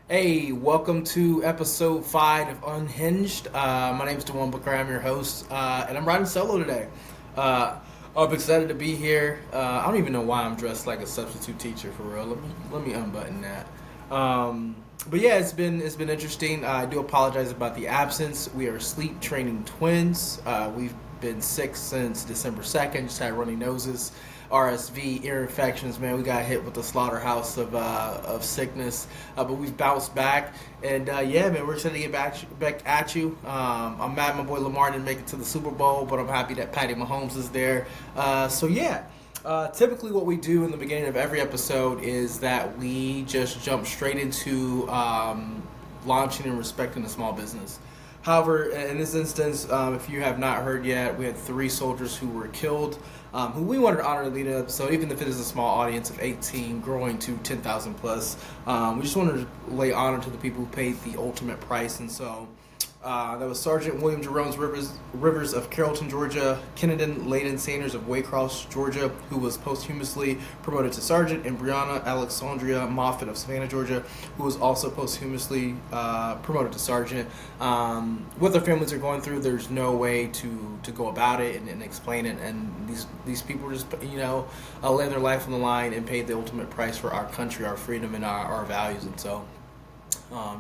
Hey, welcome to episode 5 of Unhinged. My name is Dewan Booker. I'm your host, and I'm riding solo today. Uh, I'm excited to be here. I don't even know why I'm dressed like a substitute teacher for real. Let me unbutton that. But yeah, it's been interesting. I do apologize about the absence. We are sleep training twins. We've been sick since December 2nd. Just had runny noses. RSV, ear infections, man. We got hit with the slaughterhouse of sickness, but we've bounced back, and yeah, man, we're excited to get back at you. I'm mad my boy Lamar didn't make it to the Super Bowl, but I'm happy that Patty Mahomes is there. So yeah. Typically, what we do in the beginning of every episode is that we just jump straight into launching and respecting a small business. However, in this instance, if you have not heard yet, we had 3 soldiers who were killed, who we wanted to honor the lead up. So even if it is a small audience of 18 growing to 10,000 plus, we just wanted to lay honor to the people who paid the ultimate price. And so that was Sergeant William Jerome's Rivers of Carrollton, Georgia, Kennedy Layden Sanders of Waycross, Georgia, who was posthumously promoted to sergeant, and Brianna Alexandria Moffitt of Savannah, Georgia, who was also posthumously promoted to sergeant. What their families are going through, there's no way to go about it and explain it. And these people just laying their life on the line and paid the ultimate price for our country, our freedom, and our values. And so.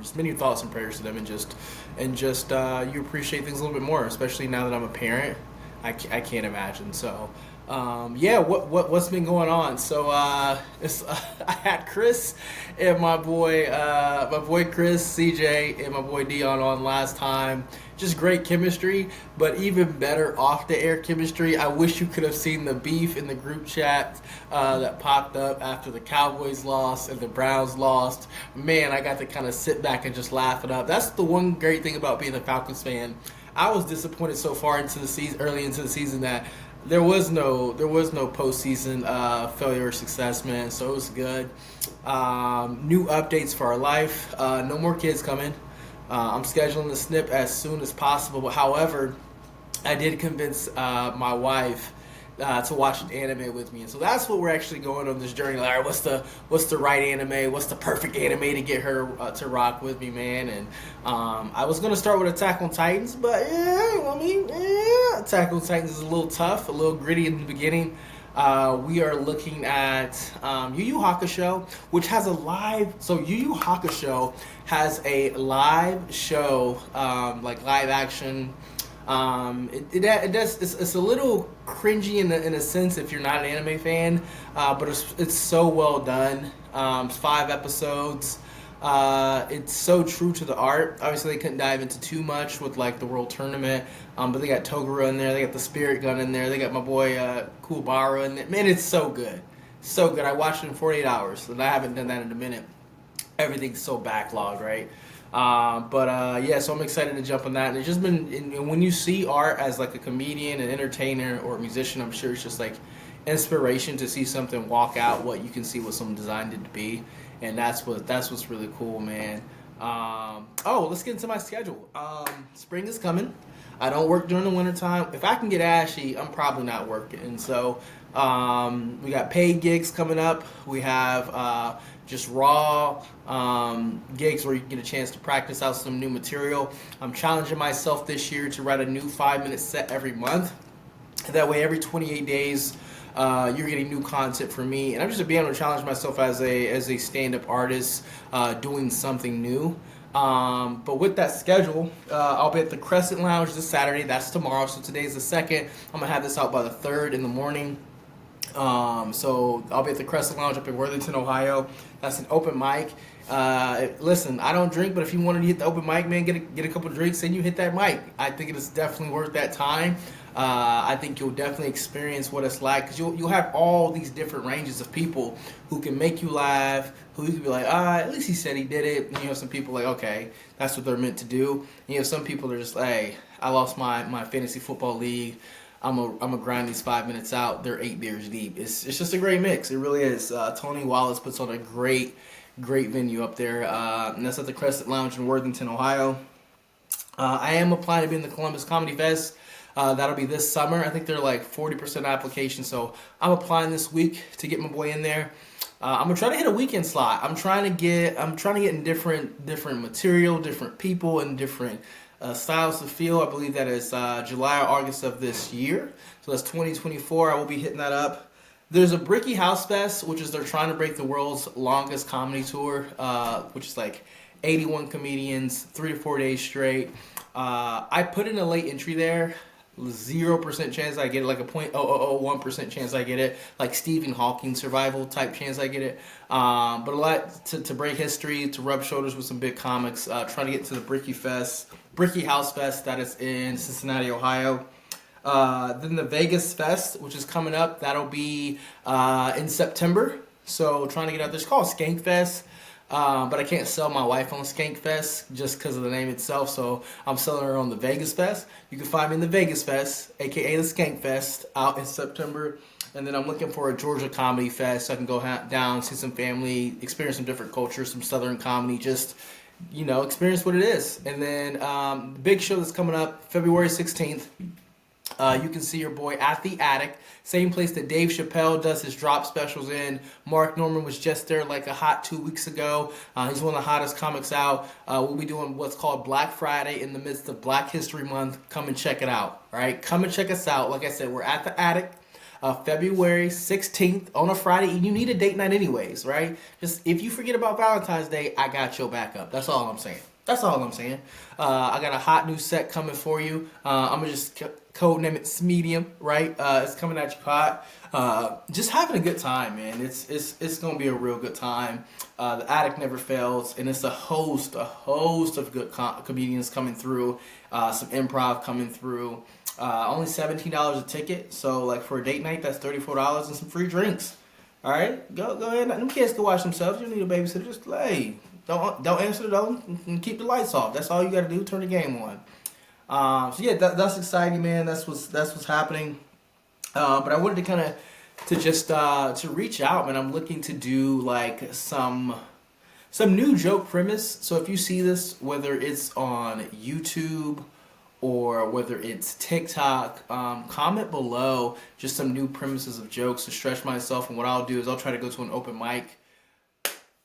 Just many thoughts and prayers to them, and just you appreciate things a little bit more, especially now that I'm a parent. I can't imagine. So, yeah, what's been going on? So, I had Chris and my boy Chris, CJ, and my boy Dion on last time. Just great chemistry, but even better off the air chemistry. I wish you could have seen the beef in the group chat that popped up after the Cowboys lost and the Browns lost. Man, I got to kind of sit back and just laugh it up. That's the one great thing about being a Falcons fan. I was disappointed so far into the season, early into the season, that there was no postseason failure or success, man. So it was good. New updates for our life. No more kids coming. I'm scheduling the snip as soon as possible. But however, I did convince my wife to watch an anime with me, and so that's what we're actually going on this journey. Like, all right, what's the right anime? What's the perfect anime to get her to rock with me, man? And I was gonna start with Attack on Titans, but Attack on Titans is a little tough, a little gritty in the beginning. We are looking at Yu Yu Hakusho, which has a live. So Yu Yu Hakusho has a live show, like live action. It does. It's a little cringy in a sense if you're not an anime fan, but it's so well done. It's 5 episodes. It's so true to the art. Obviously, they couldn't dive into too much with like the World Tournament, but they got Toguro in there. They got the Spirit Gun in there. They got my boy Kuwabara in there. Man, it's so good, so good. I watched it in 48 hours, and I haven't done that in a minute. Everything's so backlogged, right? But yeah, so I'm excited to jump on that. And it's just been, and when you see art as like a comedian, an entertainer, or a musician, I'm sure it's just like inspiration to see something walk out what you can see what someone designed it to be, and that's what's really cool, man. Let's get into my schedule. Spring is coming. I don't work during the wintertime. If I can get ashy, I'm probably not working. And so we got paid gigs coming up. We have just raw gigs where you get a chance to practice out some new material. I'm challenging myself this year to write a new 5-minute set every month. That way, every 28 days, you're getting new content from me, and I'm just being able to challenge myself as a stand-up artist, doing something new. But with that schedule, I'll be at the Crescent Lounge this Saturday. That's tomorrow. So today's the 2nd. I'm gonna have this out by the 3rd in the morning. So I'll be at the Crescent Lounge up in Worthington, Ohio. That's an open mic. Listen, I don't drink, but if you wanted to hit the open mic, man, get a couple drinks and you hit that mic. I think it is definitely worth that time. I think you'll definitely experience what it's like, because you'll have all these different ranges of people who can make you laugh, who you can be like, at least he said he did it. And you have some people like, okay, that's what they're meant to do. And you have some people that are just like, hey, I lost my fantasy football league. I'm a grind these 5 minutes out. They're 8 beers deep. It's just a great mix. It really is. Tony Wallace puts on a great venue up there, and that's at the Crescent Lounge in Worthington, Ohio. I am applying to be in the Columbus Comedy Fest. That'll be this summer. I think they're like 40% application, so I'm applying this week to get my boy in there. I'm gonna try to hit a weekend slot. I'm trying to get in different material, different people, and different styles to feel. I believe that is July or August of this year. So that's 2024. I will be hitting that up. There's a Bricky House Fest, which is they're trying to break the world's longest comedy tour, which is like 81 comedians, 3 to 4 days straight. I put in a late entry there. 0% chance I get it, like a 0.0001% chance I get it, like Stephen Hawking survival type chance I get it. But a lot to break history, to rub shoulders with some big comics, trying to get to the Bricky House Fest that is in Cincinnati, Ohio. Then the Vegas Fest, which is coming up, that'll be in September. So trying to get out there. It's called Skank Fest. But I can't sell my wife on Skank Fest just because of the name itself, so I'm selling her on the Vegas Fest. You can find me in the Vegas Fest, aka the Skank Fest, out in September. And then I'm looking for a Georgia Comedy Fest so I can go down, see some family, experience some different cultures, some Southern comedy, just, experience what it is. And then the big show that's coming up, February 16th. You can see your boy at the Attic, same place that Dave Chappelle does his drop specials in. Mark Norman was just there like a hot 2 weeks ago. He's one of the hottest comics out. We'll be doing what's called Black Friday in the midst of Black History Month. Come and check it out, all right? Come and check us out. Like I said, we're at the Attic, February 16th on a Friday. And you need a date night anyways, right? Just if you forget about Valentine's Day, I got your backup. That's all I'm saying. I got a hot new set coming for you. I'm going to just code name it Smedium, right? It's coming at you hot. Just having a good time, man. It's going to be a real good time. The Attic never fails, and it's a host of good comedians coming through, some improv coming through. Only $17 a ticket, so like for a date night, that's $34 and some free drinks. All right? Go ahead. Them kids can watch themselves. You don't need a babysitter. Just lay. Don't answer the door and keep the lights off. That's all you got to do. Turn the game on. So yeah, that's exciting, man. That's what's happening. But I wanted to kind of to reach out, man. I'm looking to do like some new joke premise. So if you see this, whether it's on YouTube or whether it's TikTok, comment below just some new premises of jokes to stretch myself. And what I'll do is I'll try to go to an open mic.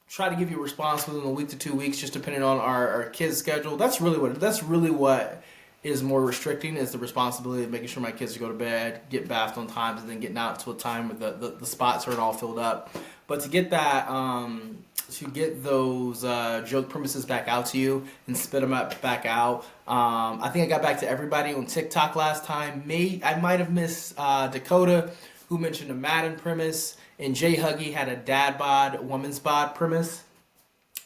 Try to give you a response within a week to 2 weeks, just depending on our kids' schedule. That's really what is more restricting, is the responsibility of making sure my kids go to bed, get bathed on times, and then getting out to a time where the spots aren't all filled up. But to get that, to get those joke premises back out to you and spit them back out. I think I got back to everybody on TikTok last time. I might have missed Dakota, who mentioned a Madden premise. And Jay Huggy had a dad bod, woman's bod premise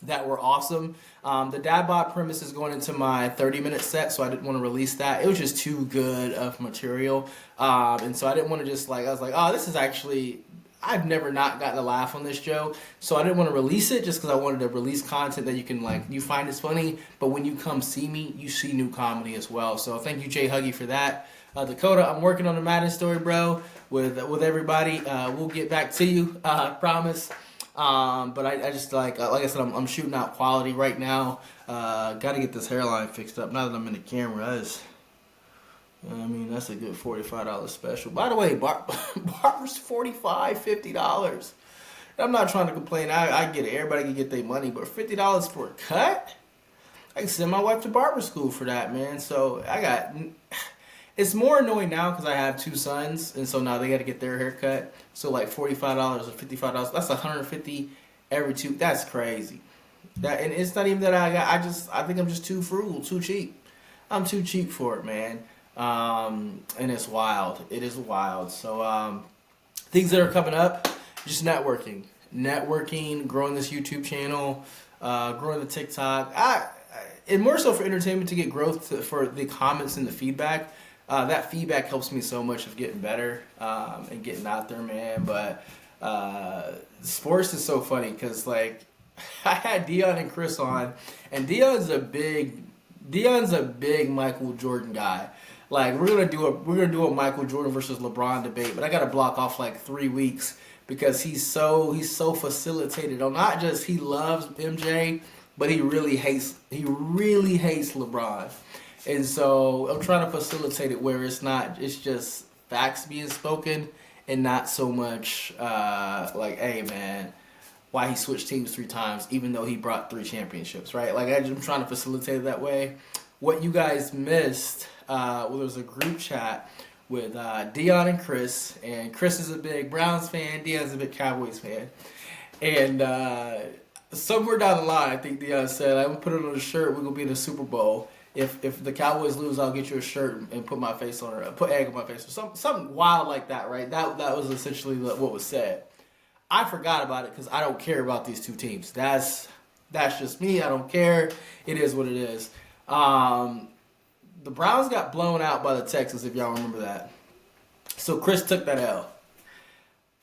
that were awesome. The dad bod premise is going into my 30-minute set, so I didn't want to release that. It was just too good of material. And so I didn't want to just I was like, oh, this is actually, I've never not gotten a laugh on this joke. So I didn't want to release it just because I wanted to release content that you can you find is funny. But when you come see me, you see new comedy as well. So thank you, Jay Huggy, for that. Dakota, I'm working on the Madden story, bro, with everybody. We'll get back to you, I promise. But I just like I said, I'm shooting out quality right now. Got to get this hairline fixed up. Now that I'm in the camera, that's a good $45 special. By the way, barber's $45, $50. I'm not trying to complain. I get it. Everybody can get their money, but $50 for a cut? I can send my wife to barber school for that, man. So it's more annoying now because I have 2 sons, and so now they got to get their hair cut. So like $45 or $55, that's $150 every 2. That's crazy. And it's not even that I think I'm just too frugal, too cheap. I'm too cheap for it, man. And it's wild. It is wild. So things that are coming up, just networking, growing this YouTube channel, growing the TikTok. And more so for entertainment, to get growth for the comments and the feedback. That feedback helps me so much of getting better and getting out there, man. But sports is so funny because I had Dion and Chris on, and Dion's a big Michael Jordan guy. We're gonna do a Michael Jordan versus LeBron debate, but I gotta block off 3 weeks because he's so facilitated on, not just he loves MJ, but he really hates LeBron. And so I'm trying to facilitate it where it's just facts being spoken and not so much hey man, why he switched teams 3 times, even though he brought 3 championships, right? Like, I'm trying to facilitate it that way. What you guys missed, there was a group chat with Dion and Chris is a big Browns fan, Dion's a big Cowboys fan. And somewhere down the line, I think Dion said, I'm going to put it on a shirt, we're going to be in the Super Bowl. If the Cowboys lose, I'll get you a shirt and put my face on it, put egg on my face, or something wild like that, right? That was essentially what was said. I forgot about it because I don't care about these 2 teams. That's just me. I don't care. It is what it is. The Browns got blown out by the Texans, if y'all remember that. So Chris took that L.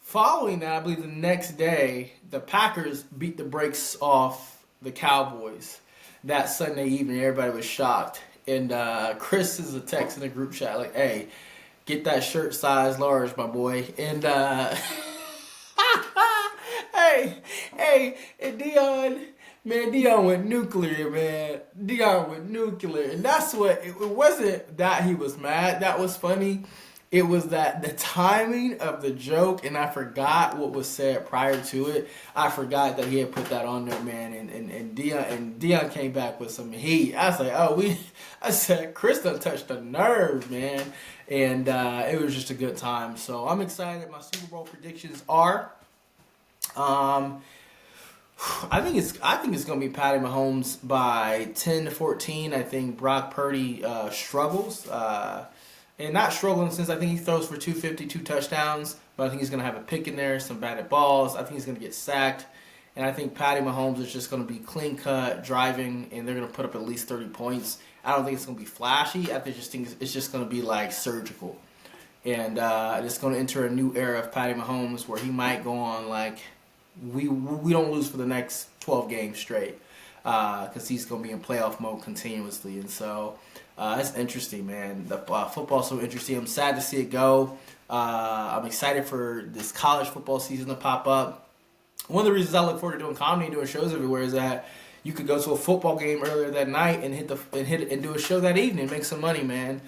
Following that, I believe the next day, the Packers beat the brakes off the Cowboys. That Sunday evening, everybody was shocked. And Chris is a text in a group chat like, hey, get that shirt size large, my boy. And and Dion went nuclear, man. Dion went nuclear. And that's what, it wasn't that he was mad. That was funny. It was that the timing of the joke, and I forgot what was said prior to it. I forgot that he had put that on there, man. And Dion came back with some heat. I was like, I said, Chris done touched the nerve, man. And it was just a good time. So I'm excited. My Super Bowl predictions are, I think it's gonna be Patty Mahomes by 10-14. I think Brock Purdy struggles. And not struggling since I think he throws for 250, 2 touchdowns. But I think he's going to have a pick in there, some batted balls. I think he's going to get sacked. And I think Patty Mahomes is just going to be clean-cut, driving, and they're going to put up at least 30 points. I don't think it's going to be flashy. I think it's just going to be, like, surgical. And it's going to enter a new era of Patty Mahomes where he might go on, like, we don't lose for the next 12 games straight. Because he's going to be in playoff mode continuously. And so it's interesting, man. The football's so interesting. I'm sad to see it go. I'm excited for this college football season to pop up. One of the reasons I look forward to doing comedy and doing shows everywhere is that you could go to a football game earlier that night and do a show that evening, make some money, man.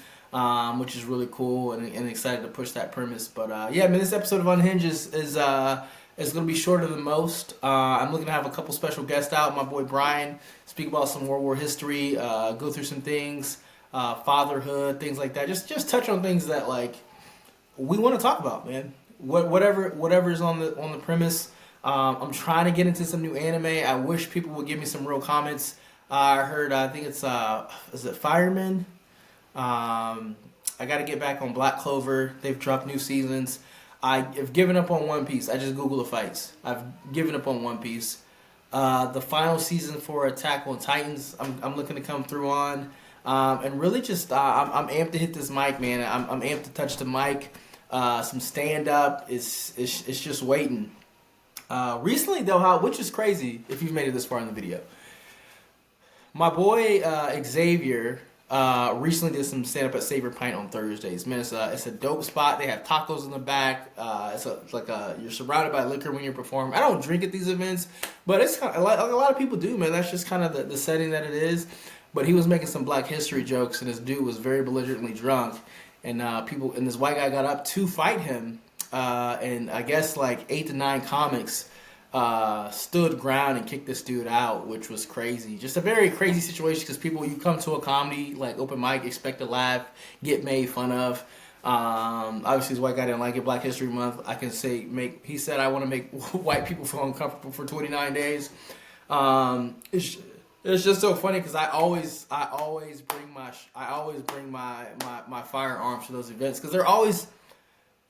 Which is really cool and excited to push that premise. But yeah, man, this episode of Unhinged is going to be shorter than most. I'm looking to have a couple special guests out. My boy Brian, speak about some World War history, go through some things, fatherhood, things like that. Just touch on things that like we want to talk about, man. Whatever's on the premise. I'm trying to get into some new anime. I wish people would give me some real comments. I heard, I think it's is it Fireman? I got to get back on Black Clover. They've dropped new seasons. I have given up on One Piece. I just Google the fights. I've given up on One Piece. The final season for Attack on Titans, I'm looking to come through on. And really just, I'm amped to hit this mic, man. I'm amped to touch the mic. Some stand-up. It's just waiting. Recently, though, which is crazy if you've made it this far in the video. My boy Xavier recently did some stand-up at Saver Pint on Thursdays. Man, it's a dope spot. They have tacos in the back. It's like you're surrounded by liquor when you're performing. I don't drink at these events, but it's kind of, a lot of people do, man. That's just kind of the setting that it is. But he was making some Black History jokes, and this dude was very belligerently drunk. And this white guy got up to fight him. And I guess like 8 to 9 comics stood ground and kicked this dude out, which was crazy. Just a very crazy situation because you come to a comedy like open mic, expect to laugh, get made fun of. Obviously, this white guy didn't like it. Black History Month. I can say he said I want to make white people feel uncomfortable for 29 days. It's just so funny because I always bring my firearms to those events because they're always.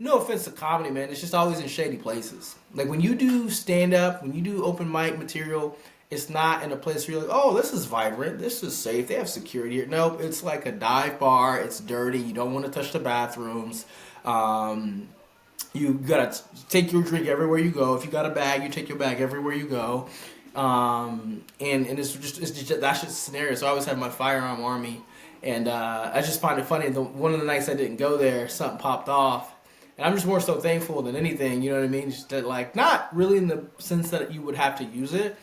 No offense to comedy, man. It's just always in shady places. Like when you do stand-up, when you do open mic material, it's not in a place where you're like, oh, this is vibrant. This is safe. They have security here. Nope. It's like a dive bar. It's dirty. You don't want to touch the bathrooms. You got to take your drink everywhere you go. If you got a bag, you take your bag everywhere you go. And it's just that's just a scenario. So I always have my firearm on me. And I just find it funny. One of the nights I didn't go there, something popped off. And I'm just more so thankful than anything, you know what I mean? Just that, like, not really in the sense that you would have to use it,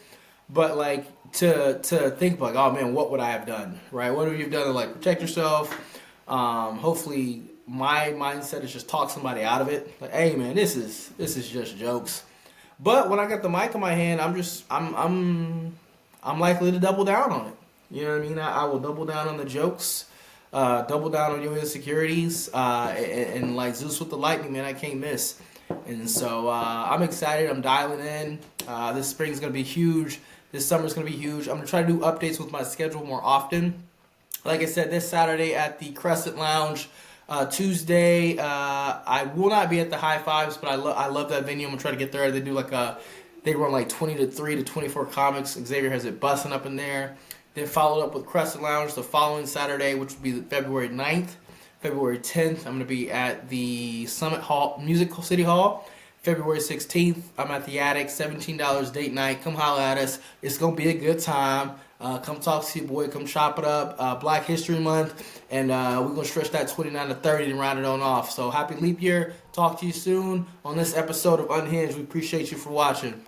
but like to think like, oh man, what would I have done, right? What have you done to like protect yourself? Hopefully, my mindset is just talk somebody out of it. Like, hey man, this is just jokes. But when I got the mic in my hand, I'm likely to double down on it. You know what I mean? I will double down on the jokes, double down on your insecurities, and like Zeus with the lightning, man, I can't miss. And so I'm excited. I'm dialing in. This spring's gonna be huge. This summer's gonna be huge. I'm gonna try to do updates with my schedule more often. Like I said, this Saturday at the Crescent Lounge. Tuesday, I will not be at the High Fives, but I love that venue. I'm gonna try to get there. They do they run like 20 to 3 to 24 comics. Xavier has it busting up in there. Then followed up with Crescent Lounge the following Saturday, which will be February 9th. February 10th, I'm gonna be at the Summit Hall, Music City Hall. February 16th, I'm at the Attic, $17 date night. Come holler at us. It's going to be a good time. Come talk to your boy. Come chop it up. Black History Month. And we're going to stretch that 29 to 30 and round it on off. So happy leap year. Talk to you soon on this episode of Unhinged. We appreciate you for watching.